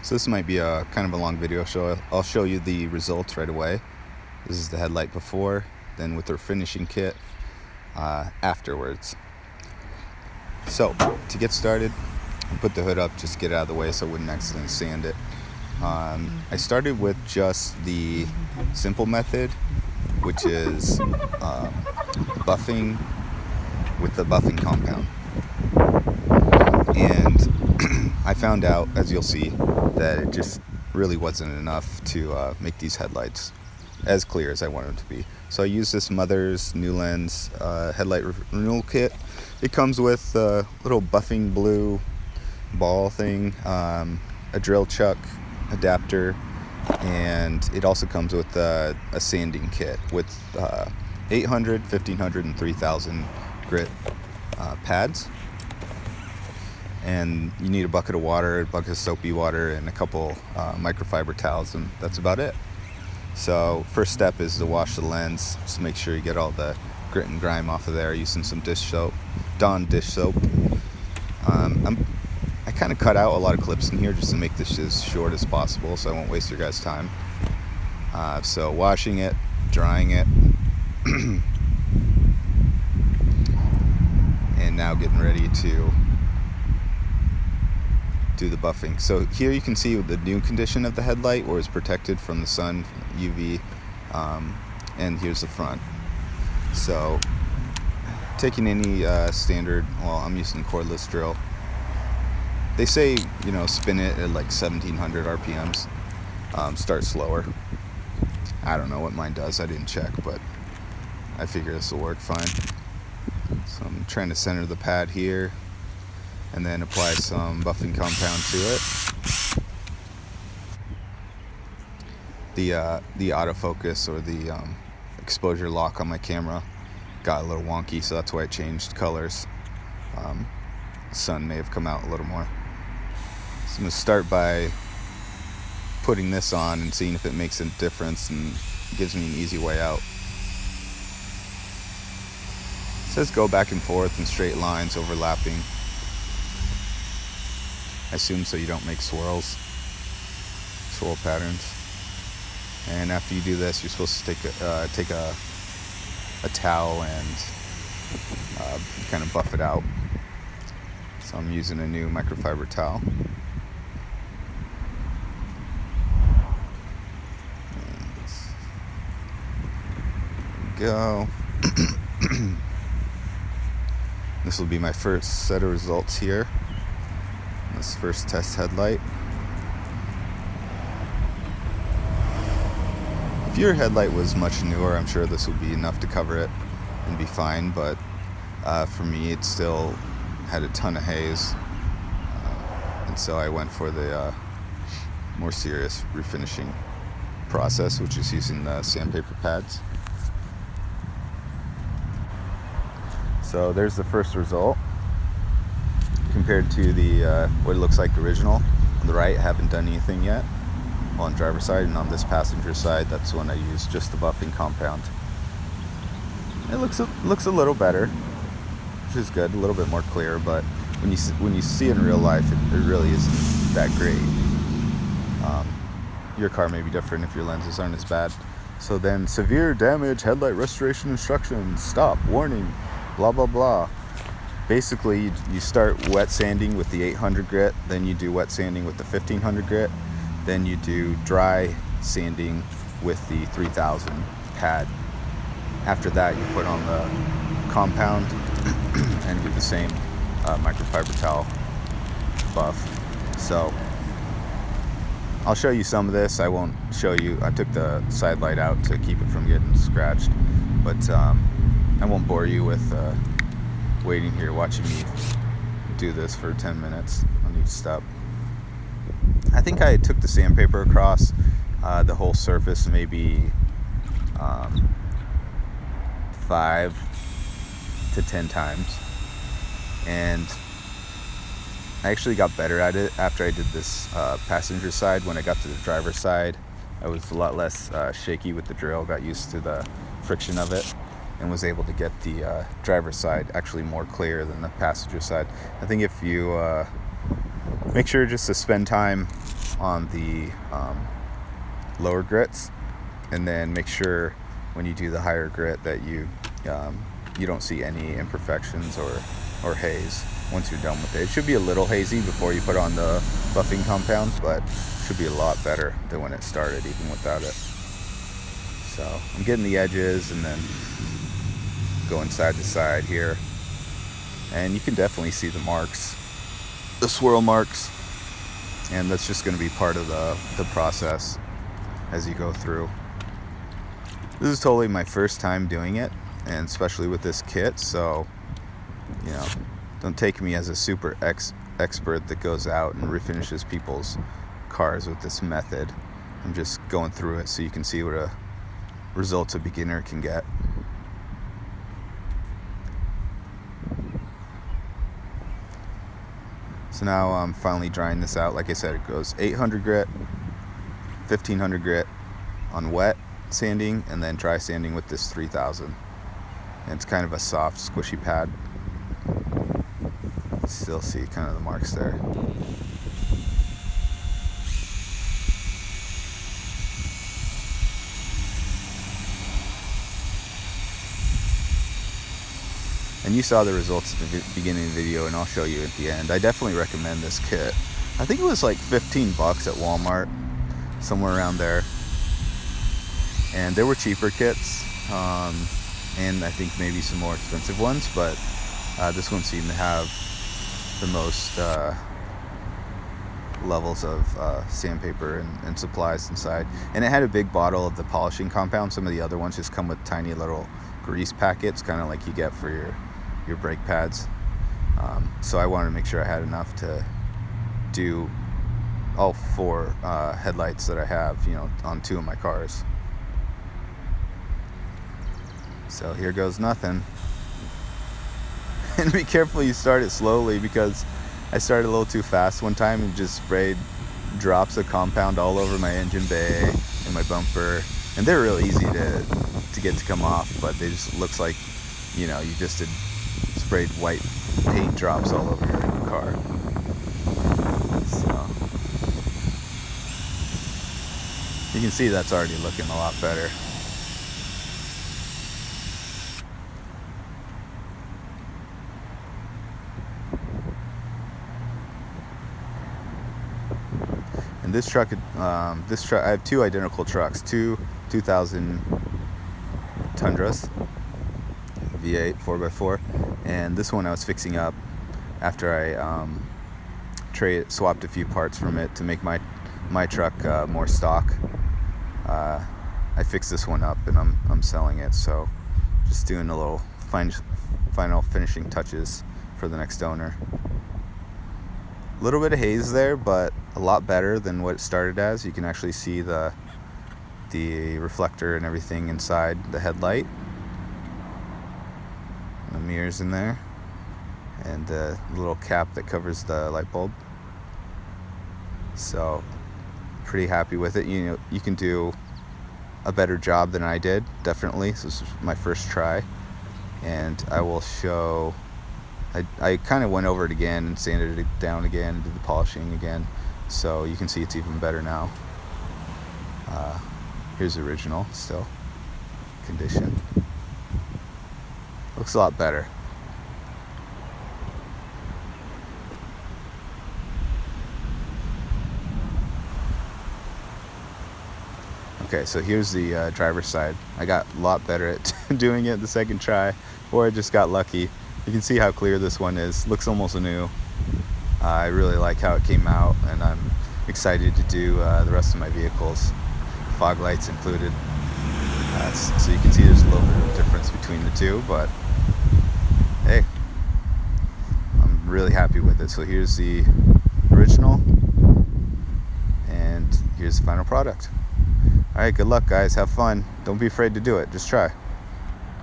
So this might be a kind of a long video, so I'll show you the results right away. This is the headlight before, then with their finishing kit afterwards. So to get started, I put the hood up just to get it out of the way so I wouldn't accidentally sand it. I started with just the simple method, which is buffing with the buffing compound. And I found out, as you'll see, that it just really wasn't enough to make these headlights as clear as I wanted them to be. So I used this Mother's New Lens headlight renewal kit. It comes with a little buffing blue ball thing, a drill chuck adapter, and it also comes with a sanding kit with 800, 1500, and 3000 grit pads. And you need a bucket of water, a bucket of soapy water, and a couple microfiber towels, and that's about it. So first step is to wash the lens. Just make sure you get all the grit and grime off of there using some dish soap, Dawn dish soap. I kind of cut out a lot of clips in here just to make this as short as possible so I won't waste your guys' time. So washing it, drying it, and now getting ready to do the buffing. So here you can see the new condition of the headlight, where it's protected from the sun, UV, and here's the front. So taking any standard, well, I'm using cordless drill. They say, spin it at like 1700 RPMs, start slower. I don't know what mine does, I didn't check, but I figure this will work fine. So I'm trying to center the pad here, and then apply some buffing compound to it. The autofocus or the exposure lock on my camera got a little wonky, so that's why I changed colors. The sun may have come out a little more. So I'm going to start by putting this on and seeing if it makes a difference and gives me an easy way out. It says go back and forth in straight lines overlapping. I assume so you don't make swirl patterns. And after you do this, you're supposed to take a towel and kind of buff it out. So I'm using a new microfiber towel. Go. This will be my first set of results here. This first test headlight. If your headlight was much newer, I'm sure this would be enough to cover it and be fine, but for me it still had a ton of haze, and so I went for the more serious refinishing process, which is using the sandpaper pads. So there's the first result compared to the what it looks like the original. On the right, I haven't done anything yet on the driver's side, and on this passenger side, that's when I use just the buffing compound. It looks a little better, which is good, a little bit more clear, but when you see it in real life, it really isn't that great. Your car may be different if your lenses aren't as bad. So then, severe damage, headlight restoration instructions, stop, warning, blah blah blah. Basically, you start wet sanding with the 800 grit, then you do wet sanding with the 1500 grit, then you do dry sanding with the 3000 pad. After that, you put on the compound and do the same microfiber towel buff. So I'll show you some of this. I won't show you. I took the side light out to keep it from getting scratched, but I won't bore you with waiting here watching me do this for 10 minutes on each step. I think I took the sandpaper across the whole surface maybe 5 to 10 times, and I actually got better at it after I did this passenger side. When I got to the driver's side, I was a lot less shaky with the drill, got used to the friction of it, and was able to get the driver's side actually more clear than the passenger side. I think if you make sure just to spend time on the lower grits, and then make sure when you do the higher grit that you don't see any imperfections or haze once you're done with it. It should be a little hazy before you put on the buffing compound, but it should be a lot better than when it started, even without it. So I'm getting the edges and then going side to side here, and you can definitely see the marks, the swirl marks, and that's just going to be part of the process as you go through. This is totally my first time doing it, and especially with this kit, so don't take me as a super expert that goes out and refinishes people's cars with this method. I'm just going through it so you can see what a results a beginner can get. So now I'm finally drying this out. Like I said, it goes 800 grit, 1500 grit on wet sanding, and then dry sanding with this 3000. And it's kind of a soft, squishy pad. Still see kind of the marks there. And you saw the results at the beginning of the video, and I'll show you at the end. I definitely recommend this kit. I think it was like $15 at Walmart, somewhere around there. And there were cheaper kits, and I think maybe some more expensive ones, but this one seemed to have the most levels of sandpaper and supplies inside. And it had a big bottle of the polishing compound. Some of the other ones just come with tiny little grease packets, kind of like you get for your brake pads. So I wanted to make sure I had enough to do all 4 headlights that I have, on 2 of my cars. So here goes nothing. And be careful you start it slowly, because I started a little too fast one time and just sprayed drops of compound all over my engine bay and my bumper. And they're real easy to get to come off, but they just looks like, you just had sprayed white paint drops all over your car. So you can see that's already looking a lot better. And this truck, I have 2 identical trucks, 2 2000 Tundras, V8 4x4, and this one I was fixing up after I swapped a few parts from it to make my truck more stock. I fixed this one up and I'm selling it, so just doing a little final finishing touches for the next owner. A little bit of haze there, but a lot better than what it started as. You can actually see the reflector and everything inside the headlight. The mirrors in there, and the little cap that covers the light bulb. So pretty happy with it. You can do a better job than I did, definitely. So this is my first try, and I will show. I kind of went over it again and sanded it down again and did the polishing again, so you can see it's even better now. Here's the original, still condition. Looks a lot better. Okay, so here's the driver's side. I got a lot better at doing it the second try, or I just got lucky. You can see how clear this one is. Looks almost new. I really like how it came out, and I'm excited to do the rest of my vehicles, fog lights included. So you can see there's a little bit of difference between the two, but hey, I'm really happy with it. So here's the original, and here's the final product. All right, good luck, guys. Have fun. Don't be afraid to do it. Just try.